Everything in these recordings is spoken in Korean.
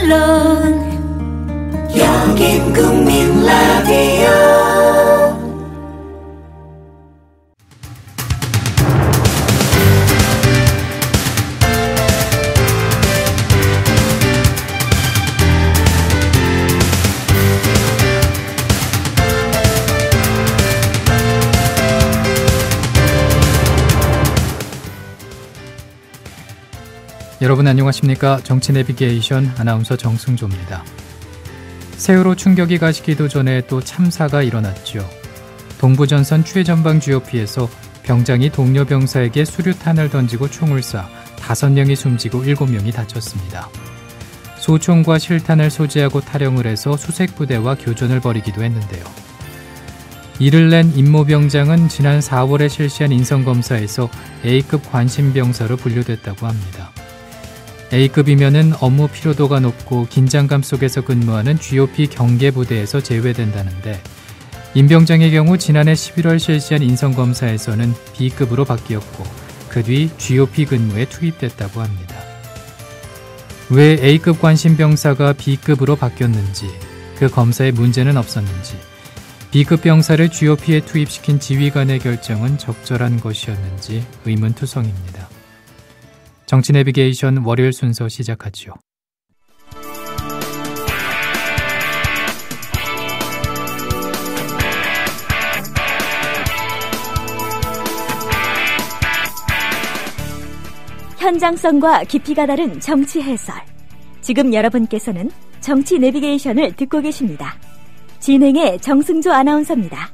물론 여긴 국민 라디오. 여러분 안녕하십니까? 정치 내비게이션 아나운서 정승조입니다. 세월호 충격이 가시기도 전에 또 참사가 일어났죠. 동부전선 최전방 GOP에서 병장이 동료 병사에게 수류탄을 던지고 총을 쏴 5명이 숨지고 7명이 다쳤습니다. 소총과 실탄을 소지하고 탈영을 해서 수색부대와 교전을 벌이기도 했는데요. 이를 낸 임모병장은 지난 4월에 실시한 인성검사에서 A급 관심병사로 분류됐다고 합니다. A급이면은 업무 피로도가 높고 긴장감 속에서 근무하는 GOP 경계부대에서 제외된다는데 임 병장의 경우 지난해 11월 실시한 인성검사에서는 B급으로 바뀌었고 그 뒤 GOP 근무에 투입됐다고 합니다. 왜 A급 관심병사가 B급으로 바뀌었는지, 그 검사에 문제는 없었는지, B급 병사를 GOP에 투입시킨 지휘관의 결정은 적절한 것이었는지 의문투성입니다. 정치 내비게이션 월요일 순서 시작하죠. 현장성과 깊이가 다른 정치 해설. 지금 여러분께서는 정치 내비게이션을 듣고 계십니다. 진행의 정승조 아나운서입니다.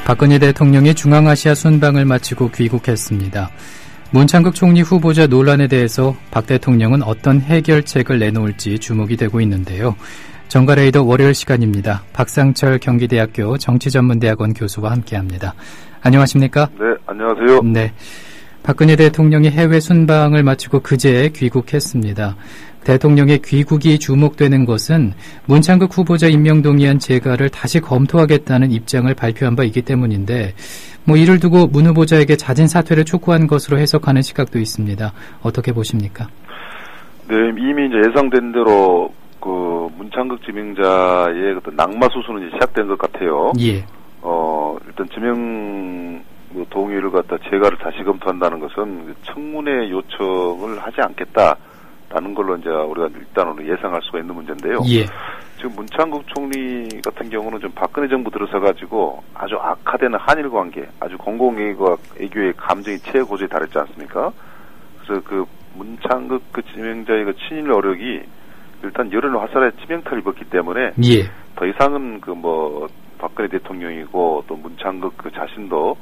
박근혜 대통령이 중앙아시아 순방을 마치고 귀국했습니다. 문창극 총리 후보자 논란에 대해서 박 대통령은 어떤 해결책을 내놓을지 주목이 되고 있는데요. 정가레이더 월요일 시간입니다. 박상철 경기대학교 정치전문대학원 교수와 함께합니다. 안녕하십니까? 네, 안녕하세요. 네, 박근혜 대통령이 해외 순방을 마치고 그제 귀국했습니다. 대통령의 귀국이 주목되는 것은 문창극 후보자 임명 동의안 제가를 다시 검토하겠다는 입장을 발표한 바이기 때문인데 이를 두고 문 후보자에게 자진 사퇴를 촉구한 것으로 해석하는 시각도 있습니다. 어떻게 보십니까? 네, 이미 이제 예상된 대로 그 문창극 지명자의 어떤 낙마 수순은 이제 시작된 것 같아요. 예. 일단 지명 동의를 갖다 제가를 다시 검토한다는 것은 청문회 요청을 하지 않겠다. 라는 걸로 이제 우리가 일단으로 예상할 수가 있는 문제인데요. 예. 지금 문창극 총리 같은 경우는 좀 박근혜 정부 들어서가지고 아주 악화되는 한일 관계, 아주 공공외교와 애교의 감정이 최고조에 달했지 않습니까? 그래서 그 문창극 그 지명자의 그 친일 어력이 일단 여론을 화살에 치명타를 입었기 때문에 예. 더 이상은 그 박근혜 대통령이고 또 문창극 그 자신도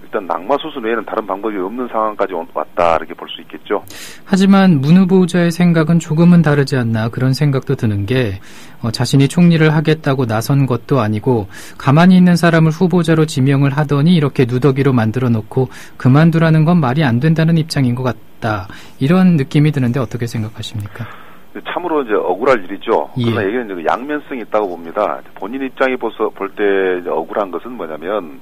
일단 낙마 수순 외에는 다른 방법이 없는 상황까지 왔다 이렇게 볼 수 있겠죠. 하지만 문 후보자의 생각은 조금은 다르지 않나 그런 생각도 드는 게 자신이 총리를 하겠다고 나선 것도 아니고 가만히 있는 사람을 후보자로 지명을 하더니 이렇게 누더기로 만들어 놓고 그만두라는 건 말이 안 된다는 입장인 것 같다. 이런 느낌이 드는데 어떻게 생각하십니까? 참으로 이제 억울할 일이죠. 예. 그러나 이게 이제 양면성이 있다고 봅니다. 본인 입장에 볼 때 억울한 것은 뭐냐면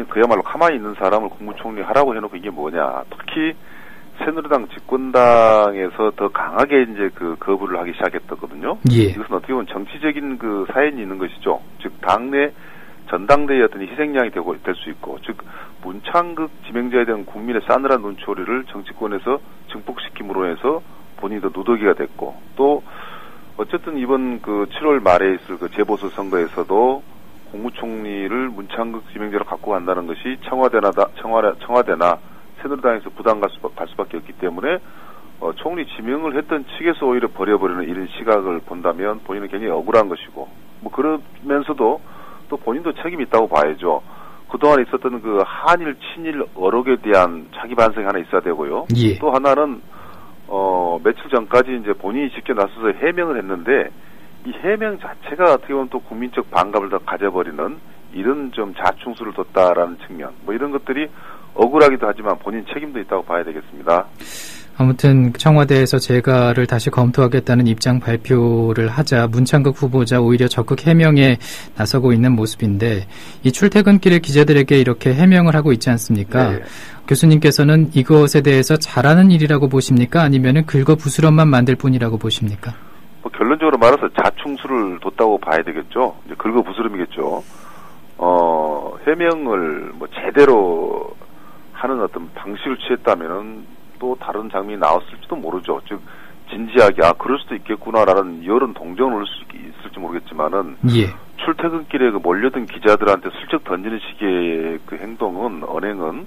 그야말로 가만히 있는 사람을 국무총리 하라고 해놓고 이게 뭐냐. 특히 새누리당 집권당에서 더 강하게 이제 그 거부를 하기 시작했거든요. 예. 이것은 어떻게 보면 정치적인 그 사연이 있는 것이죠. 즉, 당내 전당대회 어떤 희생양이 될 수 있고, 즉, 문창극 지명자에 대한 국민의 싸늘한 눈초리를 정치권에서 증폭시킴으로 해서 본인이 더 누더기가 됐고, 또, 어쨌든 이번 그 7월 말에 있을 그 재보궐 선거에서도 국무총리를 문창극 지명자로 갖고 간다는 것이 청와대나 새누리당에서 부담 갈 수밖에 없기 때문에 총리 지명을 했던 측에서 오히려 버려버리는 이런 시각을 본다면 본인은 굉장히 억울한 것이고 그러면서도 또 본인도 책임이 있다고 봐야죠. 그동안 있었던 그 한일 친일 어록에 대한 자기 반성이 하나 있어야 되고요. 예. 또 하나는 며칠 전까지 이제 본인이 직접 나서서 해명을 했는데 이 해명 자체가 어떻게 보면 또 국민적 반감을 더 가져버리는 이런 좀 자충수를 뒀다라는 측면 이런 것들이 억울하기도 하지만 본인 책임도 있다고 봐야 되겠습니다. 아무튼 청와대에서 재가를 다시 검토하겠다는 입장 발표를 하자 문창극 후보자 오히려 적극 해명에 나서고 있는 모습인데 이 출퇴근길에 기자들에게 이렇게 해명을 하고 있지 않습니까? 네. 교수님께서는 이것에 대해서 잘하는 일이라고 보십니까? 아니면 긁어부스럼만 만들 뿐이라고 보십니까? 뭐 결론적으로 말해서 자충수를 뒀다고 봐야 되겠죠. 이제 긁어부스럼이겠죠. 해명을 뭐 제대로 하는 어떤 방식을 취했다면은 또 다른 장면이 나왔을지도 모르죠. 즉 진지하게 그럴 수도 있겠구나라는 여론 동정을 올 수 있을지 모르겠지만은 예. 출퇴근길에 그 몰려든 기자들한테 슬쩍 던지는 식의 그 행동은 언행은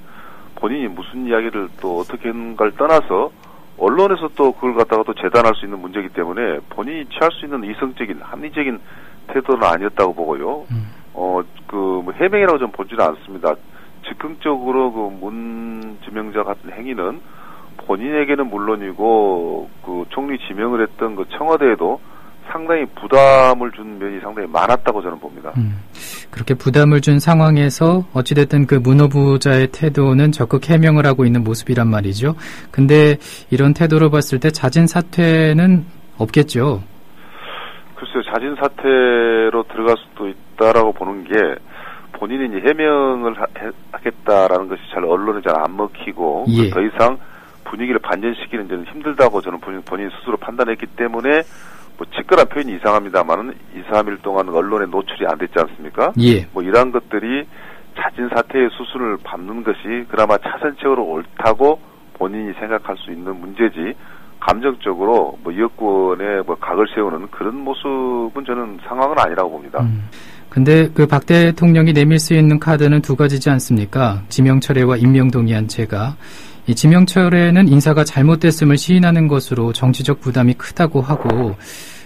본인이 무슨 이야기를 또 어떻게 하는가를 떠나서 언론에서 또 그걸 갖다가 또 재단할 수 있는 문제이기 때문에 본인이 취할 수 있는 이성적인 합리적인 태도는 아니었다고 보고요. 뭐 해명이라고 좀 보지는 않습니다. 즉흥적으로 그 문 지명자 같은 행위는 본인에게는 물론이고 그 총리 지명을 했던 그 청와대에도 상당히 부담을 준 면이 상당히 많았다고 저는 봅니다. 그렇게 부담을 준 상황에서 어찌됐든 그 문 후보자의 태도는 적극 해명을 하고 있는 모습이란 말이죠. 근데 이런 태도로 봤을 때 자진 사퇴는 없겠죠. 글쎄요, 자진 사퇴로 들어갈 수도 있다라고 보는 게 본인이 이제 해명을 하겠다라는 것이 잘 언론에 잘 안 먹히고 예. 더 이상 분위기를 반전시키는 데는 힘들다고 저는 본인 스스로 판단했기 때문에 뭐 치밀한 표현이 이상합니다만은 2, 3일 동안 언론에 노출이 안 됐지 않습니까? 예. 뭐 이러한 것들이 자진 사퇴의 수순을 밟는 것이 그나마 차선책으로 옳다고 본인이 생각할 수 있는 문제지 감정적으로 뭐 여권에 뭐 각을 세우는 그런 모습은 저는 상황은 아니라고 봅니다. 근데 그 박 대통령이 내밀 수 있는 카드는 두 가지지 않습니까? 지명철회와 임명동의안 제가. 이 지명철회는 인사가 잘못됐음을 시인하는 것으로 정치적 부담이 크다고 하고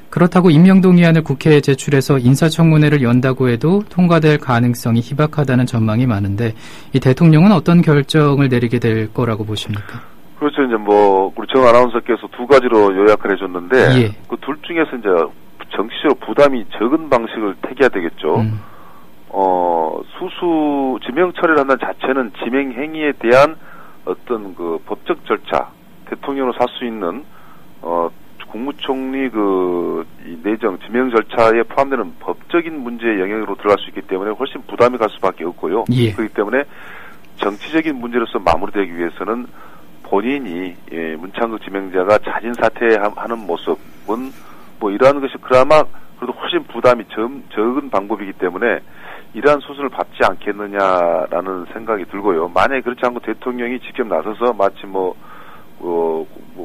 그렇다고 임명동의안을 국회에 제출해서 인사청문회를 연다고 해도 통과될 가능성이 희박하다는 전망이 많은데 이 대통령은 어떤 결정을 내리게 될 거라고 보십니까? 그렇죠. 이제 뭐 우리 정 아나운서께서 두 가지로 요약을 해줬는데 예. 그 둘 중에서 이제 정치적으로 부담이 적은 방식을 택해야 되겠죠. 지명 처리를 한다는 자체는 지명 행위에 대한 어떤 그 법적 절차, 대통령으로 살 수 있는 국무총리 이 내정 지명 절차에 포함되는 법적인 문제의 영역으로 들어갈 수 있기 때문에 훨씬 부담이 갈 수밖에 없고요. 예. 그렇기 때문에 정치적인 문제로서 마무리되기 위해서는 본인이 문창극 지명자가 자진 사퇴하는 모습은 뭐 이러한 것이 그나마 그래도 훨씬 부담이 적은 방법이기 때문에 이러한 수순을 밟지 않겠느냐라는 생각이 들고요. 만약에 그렇지 않고 대통령이 직접 나서서 마치 뭐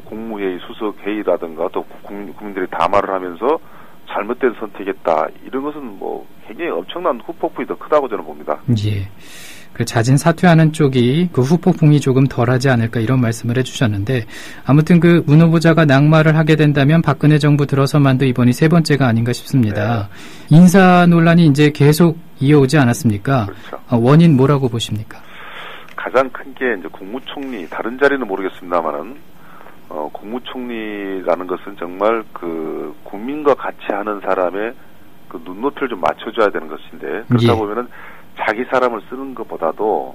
국무회의 수석회의라든가 또 국민들이 담화를 하면서 잘못된 선택했다. 이런 것은 뭐 굉장히 엄청난 후폭풍이 더 크다고 저는 봅니다. 예. 그 자진 사퇴하는 쪽이 그 후폭풍이 조금 덜하지 않을까 이런 말씀을 해주셨는데 아무튼 그 문 후보자가 낙마를 하게 된다면 박근혜 정부 들어서만도 이번이 세 번째가 아닌가 싶습니다. 네. 인사 논란이 이제 계속 이어오지 않았습니까? 그렇죠. 원인 뭐라고 보십니까? 가장 큰 게 이제 국무총리 다른 자리는 모르겠습니다만은 국무총리라는 것은 정말 그 국민과 같이 하는 사람의 그 눈높이를 좀 맞춰줘야 되는 것인데 그렇다 보면은 자기 사람을 쓰는 것보다도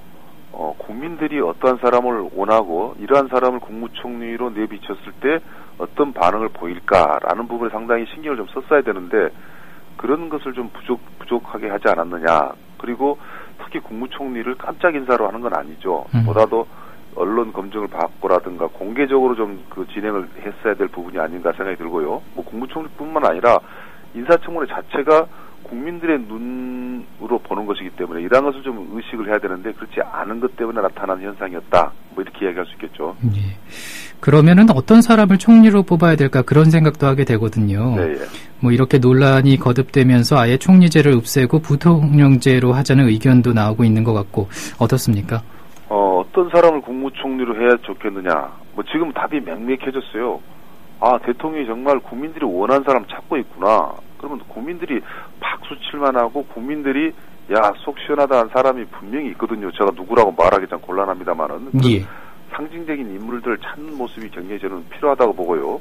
국민들이 어떠한 사람을 원하고 이러한 사람을 국무총리로 내비쳤을 때 어떤 반응을 보일까라는 부분에 상당히 신경을 좀 썼어야 되는데 그런 것을 좀 부족하게 하지 않았느냐. 그리고 특히 국무총리를 깜짝 인사로 하는 건 아니죠. 보다도 언론 검증을 받고라든가 공개적으로 좀 그 진행을 했어야 될 부분이 아닌가 생각이 들고요. 뭐 국무총리뿐만 아니라 인사청문회 자체가 국민들의 눈으로 보는 것이기 때문에 이러한 것을 좀 의식을 해야 되는데 그렇지 않은 것 때문에 나타난 현상이었다. 뭐 이렇게 이야기할 수 있겠죠. 예. 그러면은 어떤 사람을 총리로 뽑아야 될까 그런 생각도 하게 되거든요. 네, 예. 뭐 이렇게 논란이 거듭되면서 아예 총리제를 없애고 부통령제로 하자는 의견도 나오고 있는 것 같고 어떻습니까? 어떤 사람을 국무총리로 해야 좋겠느냐. 뭐 지금 답이 명백해졌어요. 아, 대통령이 정말 국민들이 원하는 사람 찾고 있구나. 그러면 국민들이 박수 칠만 하고 국민들이 야, 속 시원하다는 사람이 분명히 있거든요. 제가 누구라고 말하기 참 곤란합니다만은. 예. 상징적인 인물들을 찾는 모습이 굉장히 저는 필요하다고 보고요.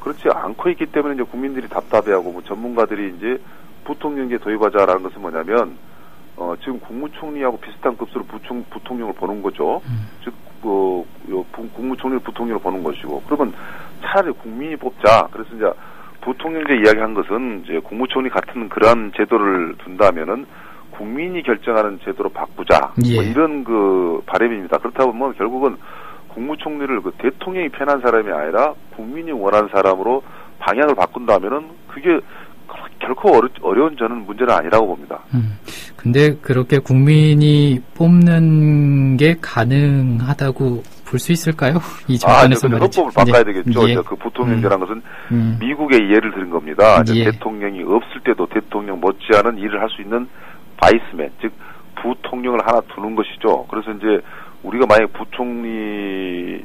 그렇지 않고 있기 때문에 이제 국민들이 답답해하고 뭐 전문가들이 이제 부통령제 도입하자라는 것은 뭐냐면 지금 국무총리하고 비슷한 급수로 부통령을 보는 거죠. 즉, 국무총리를 부통령으로 보는 것이고, 그러면 차라리 국민이 뽑자. 그래서 이제 부통령제 이야기한 것은 이제 국무총리 같은 그러한 제도를 둔다면은 국민이 결정하는 제도로 바꾸자. 예. 뭐 이런 그 바람입니다. 그렇다 보면 결국은 국무총리를 그 대통령이 편한 사람이 아니라 국민이 원하는 사람으로 방향을 바꾼다면은 그게 결코 어려운 저는 문제는 아니라고 봅니다. 근데 그렇게 국민이 뽑는 게 가능하다고 볼 수 있을까요? 이 정권에서 말이죠. 헌법을 바꿔야 되겠죠. 예. 그 부통령제라는 것은 미국의 예를 들은 겁니다. 예. 대통령이 없을 때도 대통령 못지않은 일을 할 수 있는 바이스맨, 즉 부통령을 하나 두는 것이죠. 그래서 이제 우리가 만약 부통령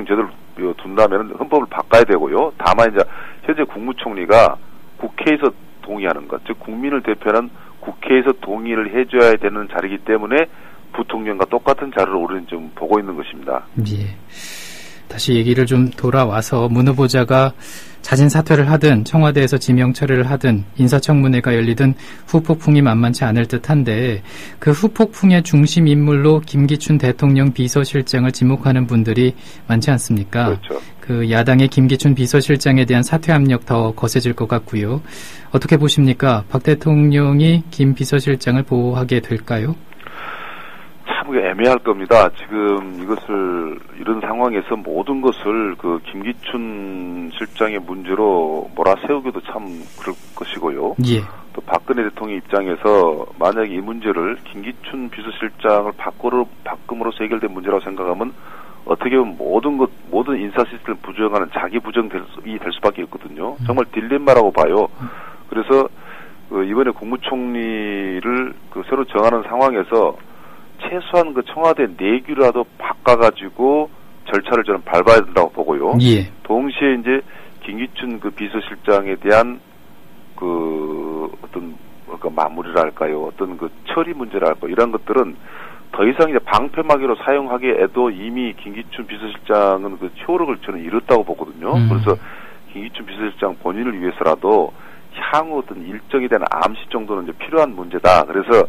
제도를 둔다면 헌법을 바꿔야 되고요. 다만 이제 현재 국무총리가 국회에서 동의하는 것, 즉 국민을 대표하는 국회에서 동의를 해줘야 되는 자리이기 때문에 부통령과 똑같은 자리를 우리는 좀 보고 있는 것입니다. 예. 다시 얘기를 좀 돌아와서 문 후보자가 자진 사퇴를 하든 청와대에서 지명 처리를 하든 인사청문회가 열리든 후폭풍이 만만치 않을 듯한데 그 후폭풍의 중심 인물로 김기춘 대통령 비서실장을 지목하는 분들이 많지 않습니까? 그렇죠. 그 야당의 김기춘 비서실장에 대한 사퇴 압력 더 거세질 것 같고요. 어떻게 보십니까? 박 대통령이 김 비서실장을 보호하게 될까요? 참 애매할 겁니다. 지금 이런 상황에서 모든 것을 그 김기춘 실장의 문제로 몰아세우기도 참 그럴 것이고요. 예. 또 박근혜 대통령 입장에서 만약에 이 문제를 김기춘 비서실장을 바꿈으로써 해결된 문제라고 생각하면 어떻게 보면 모든 인사 시스템을 부정하는 자기 부정이 될 수밖에 없거든요. 정말 딜레마라고 봐요. 그래서 이번에 국무총리를 새로 정하는 상황에서 최소한 청와대 내규라도 바꿔가지고 절차를 저는 밟아야 된다고 보고요. 예. 동시에 이제 김기춘 비서실장에 대한 어떤 마무리랄까요, 어떤 처리 문제랄까요, 이런 것들은 더 이상 이제 방패막이로 사용하기에도 이미 김기춘 비서실장은 효력을 저는 잃었다고 보거든요. 그래서 김기춘 비서실장 본인을 위해서라도 향후 어떤 일정에 대한 암시 정도는 이제 필요한 문제다. 그래서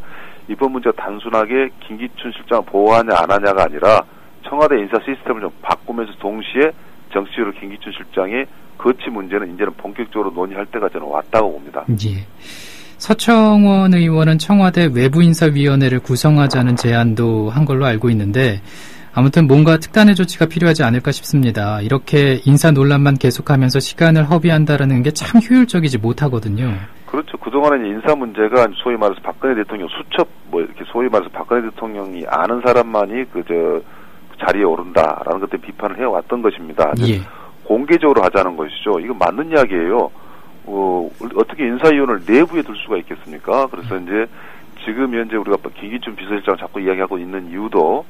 이번 문제가 단순하게 김기춘 실장을 보호하냐 안 하냐가 아니라 청와대 인사 시스템을 좀 바꾸면서 동시에 정치적으로 김기춘 실장의 거치 문제는 이제는 본격적으로 논의할 때가 저는 왔다고 봅니다. 예. 서청원 의원은 청와대 외부인사위원회를 구성하자는 제안도 한 걸로 알고 있는데 아무튼 뭔가 특단의 조치가 필요하지 않을까 싶습니다. 이렇게 인사 논란만 계속하면서 시간을 허비한다라는 게 참 효율적이지 못하거든요. 그렇죠. 그동안은 인사 문제가 소위 말해서 박근혜 대통령 수첩, 이렇게 소위 말해서 박근혜 대통령이 아는 사람만이 자리에 오른다라는 것들 비판을 해왔던 것입니다. 예. 공개적으로 하자는 것이죠. 이거 맞는 이야기예요. 어떻게 인사위원을 내부에 둘 수가 있겠습니까? 그래서 이제 지금 현재 우리가 김기춘 비서실장을 자꾸 이야기하고 있는 이유도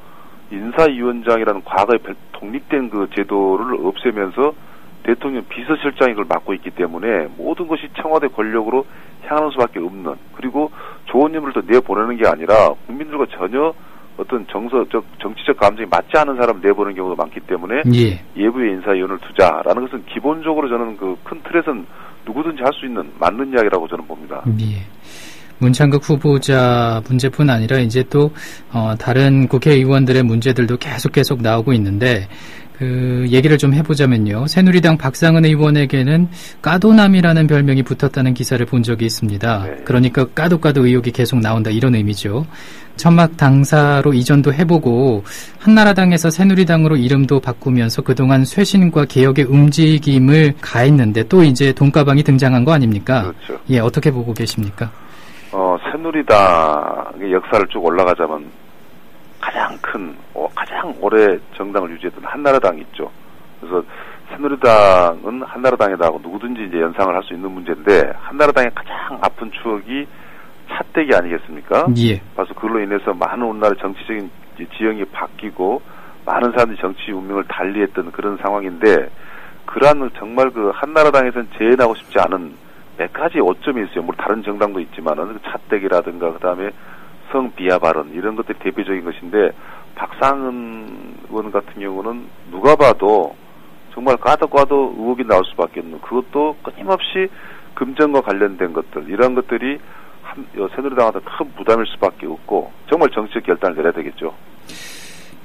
인사위원장이라는 과거에 독립된 제도를 없애면서 대통령 비서실장이 그걸 맡고 있기 때문에 모든 것이 청와대 권력으로 향하는 수밖에 없는, 그리고 좋은 인물을 더 내보내는 게 아니라 국민들과 전혀 어떤 정치적 감정이 맞지 않은 사람을 내보내는 경우도 많기 때문에 예. 예부의 인사위원을 두자라는 것은 기본적으로 저는 큰 틀에서는 누구든지 할 수 있는 맞는 이야기라고 저는 봅니다. 예. 문창극 후보자 문제뿐 아니라 이제 또 다른 국회의원들의 문제들도 계속 나오고 있는데 얘기를 좀 해보자면요. 새누리당 박상은 의원에게는 까도남이라는 별명이 붙었다는 기사를 본 적이 있습니다. 네. 그러니까 까도 의혹이 계속 나온다 이런 의미죠. 천막 당사로 이전도 해보고 한나라당에서 새누리당으로 이름도 바꾸면서 그동안 쇄신과 개혁의 움직임을 가했는데 또 이제 돈가방이 등장한 거 아닙니까? 그렇죠. 예, 어떻게 보고 계십니까? 새누리당의 역사를 쭉 올라가자면 가장 오래 정당을 유지했던 한나라당이 있죠. 그래서 새누리당은 한나라당에다가 누구든지 이제 연상을 할 수 있는 문제인데 한나라당의 가장 아픈 추억이 차떼기 아니겠습니까? 예. 그래서 그걸로 인해서 많은 우리나라 정치적인 지형이 바뀌고 많은 사람들이 정치 운명을 달리했던 그런 상황인데 그러한 정말 한나라당에서는 재현하고 싶지 않은 몇 가지 오점이 있어요. 물론 다른 정당도 있지만은 차떼기라든가 그다음에 성비하 발언 이런 것들이 대표적인 것인데 박상은 의원 같은 경우는 누가 봐도 정말 까도 의혹이 나올 수밖에 없는, 그것도 끊임없이 금전과 관련된 것들, 이런 것들이 새누리당한테 큰 부담일 수밖에 없고 정말 정치적 결단을 내려야 되겠죠.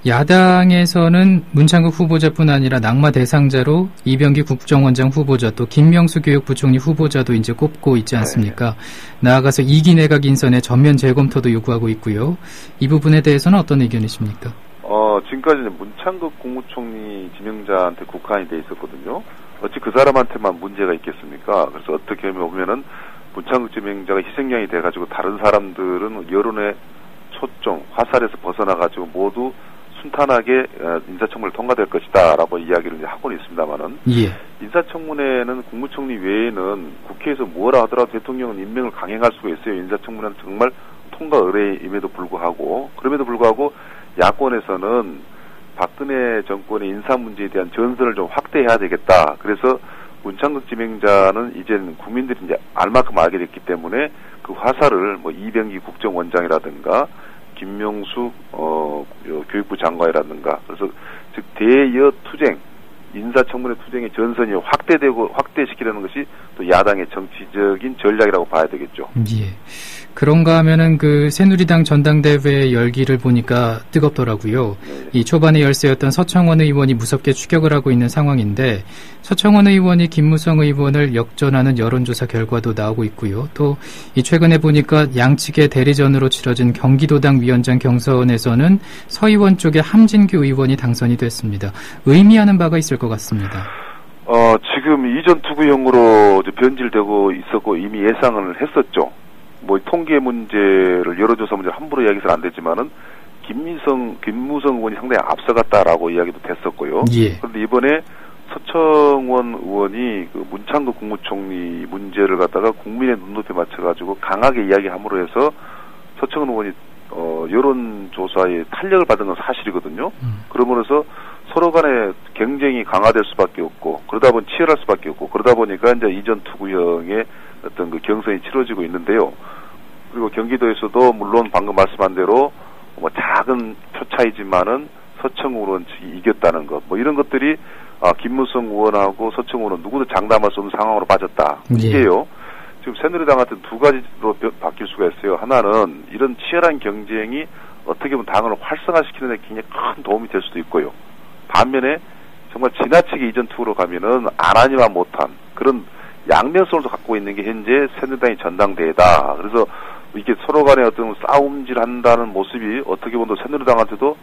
야당에서는 문창극 후보자뿐 아니라 낙마 대상자로 이병기 국정원장 후보자 또 김명수 교육부총리 후보자도 이제 꼽고 있지 않습니까? 네. 나아가서 2기 내각 인선의 전면 재검토도 요구하고 있고요. 이 부분에 대해서는 어떤 의견이십니까? 지금까지 문창극 국무총리 지명자한테 국한이 돼 있었거든요. 어찌 그 사람한테만 문제가 있겠습니까? 그래서 어떻게 보면은 문창극 지명자가 희생양이 돼가지고 다른 사람들은 여론의 초점, 화살에서 벗어나가지고 모두 순탄하게 인사청문회를 통과될 것이다라고 이야기를 이제 하고는 있습니다만은 예. 인사청문회는 국무총리 외에는 국회에서 뭐라 하더라도 대통령은 임명을 강행할 수가 있어요. 인사청문회는 정말 통과 의뢰임에도 불구하고 그럼에도 불구하고 야권에서는 박근혜 정권의 인사 문제에 대한 전선을 좀 확대해야 되겠다. 그래서 문창극 지명자는 이제는 국민들이 이제 알만큼 알게 됐기 때문에 그 화살을 뭐 이병기 국정원장이라든가 김명수 교육부 장관이라든가 그래서 즉 대여 투쟁 인사청문회 투쟁의 전선이 확대시키려는 것이 또 야당의 정치적인 전략이라고 봐야 되겠죠. 예. 그런가 하면은 그 새누리당 전당대회 열기를 보니까 뜨겁더라고요. 네. 이 초반에 열세였던 서청원 의원이 무섭게 추격을 하고 있는 상황인데 서청원 의원이 김무성 의원을 역전하는 여론조사 결과도 나오고 있고요. 또 이 최근에 보니까 양측의 대리전으로 치러진 경기도당 위원장 경선에서는 서 의원 쪽의 함진규 의원이 당선이 됐습니다. 의미하는 바가 있을 것 같습니다. 지금 이전 투구형으로 변질되고 있었고 이미 예상을 했었죠. 뭐 통계 문제를 여론조사 문제를 함부로 이야기해서는 안 되지만은 김무성 의원이 상당히 앞서갔다라고 이야기도 됐었고요. 예. 그런데 이번에 서청원 의원이 그 문창극 국무총리 문제를 갖다가 국민의 눈높이에 맞춰가지고 강하게 이야기함으로 해서 서청원 의원이 여론조사에 탄력을 받은 건 사실이거든요. 그러면서 서로 간에 경쟁이 강화될 수밖에 없고 그러다 보니 치열할 수밖에 없고 그러다 보니까 이제 이전 투구형의 어떤 그 경선이 치러지고 있는데요. 그리고 경기도에서도 물론 방금 말씀한 대로 뭐 작은 표 차이지만은 서청원 의원 측이 이겼다는 것, 뭐 이런 것들이 김무성 의원하고 서청원 의원 누구도 장담할 수 없는 상황으로 빠졌다. 이게요. 지금 새누리당한테 두 가지로 바뀔 수가 있어요. 하나는 이런 치열한 경쟁이 어떻게 보면 당을 활성화시키는 데 굉장히 큰 도움이 될 수도 있고요. 반면에 정말 지나치게 이전 투구로 가면은 안 하니만 못한 그런 양면성을 갖고 있는 게 현재 새누리당의 전당대회다. 그래서 이게 서로 간에 어떤 싸움질한다는 모습이 어떻게 보면 새누리당한테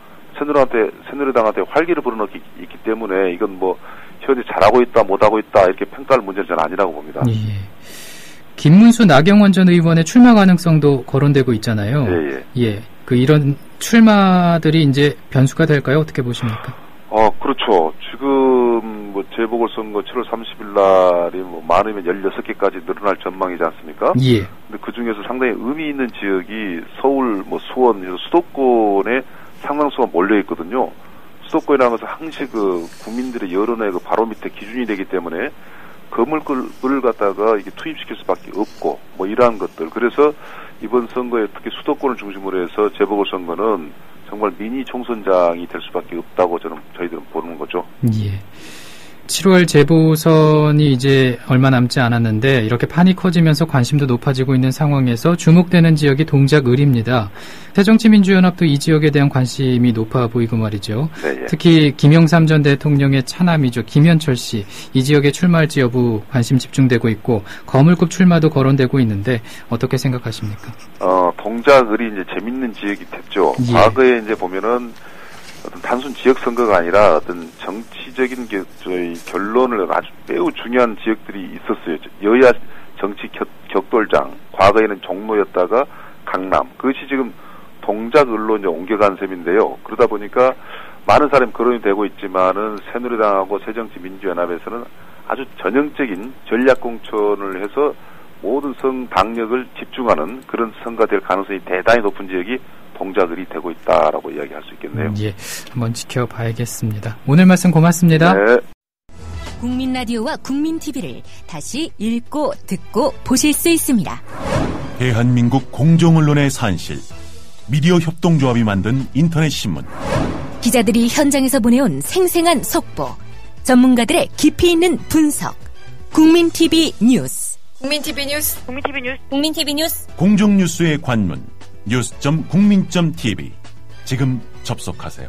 활기를 불어넣기 있기 때문에 이건 뭐 현재 잘하고 있다 못하고 있다 이렇게 평가할 문제는 저는 아니라고 봅니다. 예. 김문수 나경원 전 의원의 출마 가능성도 거론되고 있잖아요. 예. 그 이런 출마들이 이제 변수가 될까요? 어떻게 보십니까? 그렇죠. 지금 뭐 재보궐선거 7월 30일 날이 뭐 많으면 16개까지 늘어날 전망이지 않습니까? 예. 근데 그 중에서 상당히 의미 있는 지역이 서울, 뭐 수원, 수도권에 상당수가 몰려 있거든요. 수도권이라는 것은 항시 그 국민들의 여론의 그 바로 밑에 기준이 되기 때문에 거물급을 갖다가 이게 투입시킬 수밖에 없고 뭐 이러한 것들. 그래서 이번 선거에 특히 수도권을 중심으로 해서 재보궐선거는 정말 미니 총선장이 될 수밖에 없다고 저희들은 보는 거죠. 예. 7월 재보선이 이제 얼마 남지 않았는데 이렇게 판이 커지면서 관심도 높아지고 있는 상황에서 주목되는 지역이 동작을입니다. 새정치민주연합도 이 지역에 대한 관심이 높아 보이고 말이죠. 네, 예. 특히 김영삼 전 대통령의 차남이죠. 김현철 씨. 이 지역에 출마할지 여부 관심 집중되고 있고 거물급 출마도 거론되고 있는데 어떻게 생각하십니까? 동작을이 이제 재밌는 지역이 됐죠. 예. 과거에 이제 보면은 어떤 단순 지역 선거가 아니라 어떤 정치적인 저희 결론을 아주 매우 중요한 지역들이 있었어요. 여야 정치 격돌장. 과거에는 종로였다가 강남. 그것이 지금 동작을로 이제 옮겨간 셈인데요. 그러다 보니까 많은 사람이 거론이 되고 있지만은 새누리당하고 새정치민주연합에서는 아주 전형적인 전략 공천을 해서 모든 당력을 집중하는 그런 선거가 될 가능성이 대단히 높은 지역이 동작을이 되고 있다라고 이야기할 수 있겠네요. 예, 한번 지켜봐야겠습니다. 오늘 말씀 고맙습니다. 네. 국민 라디오와 국민 TV를 다시 읽고 듣고 보실 수 있습니다. 대한민국 공정언론의 산실, 미디어 협동조합이 만든 인터넷 신문. 기자들이 현장에서 보내온 생생한 속보, 전문가들의 깊이 있는 분석. 국민 TV 뉴스 국민TV 뉴스. 공정뉴스의 관문 news.국민.tv 지금 접속하세요.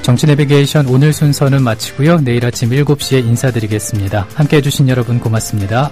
정치 내비게이션 오늘 순서는 마치고요. 내일 아침 7시에 인사드리겠습니다. 함께해 주신 여러분 고맙습니다.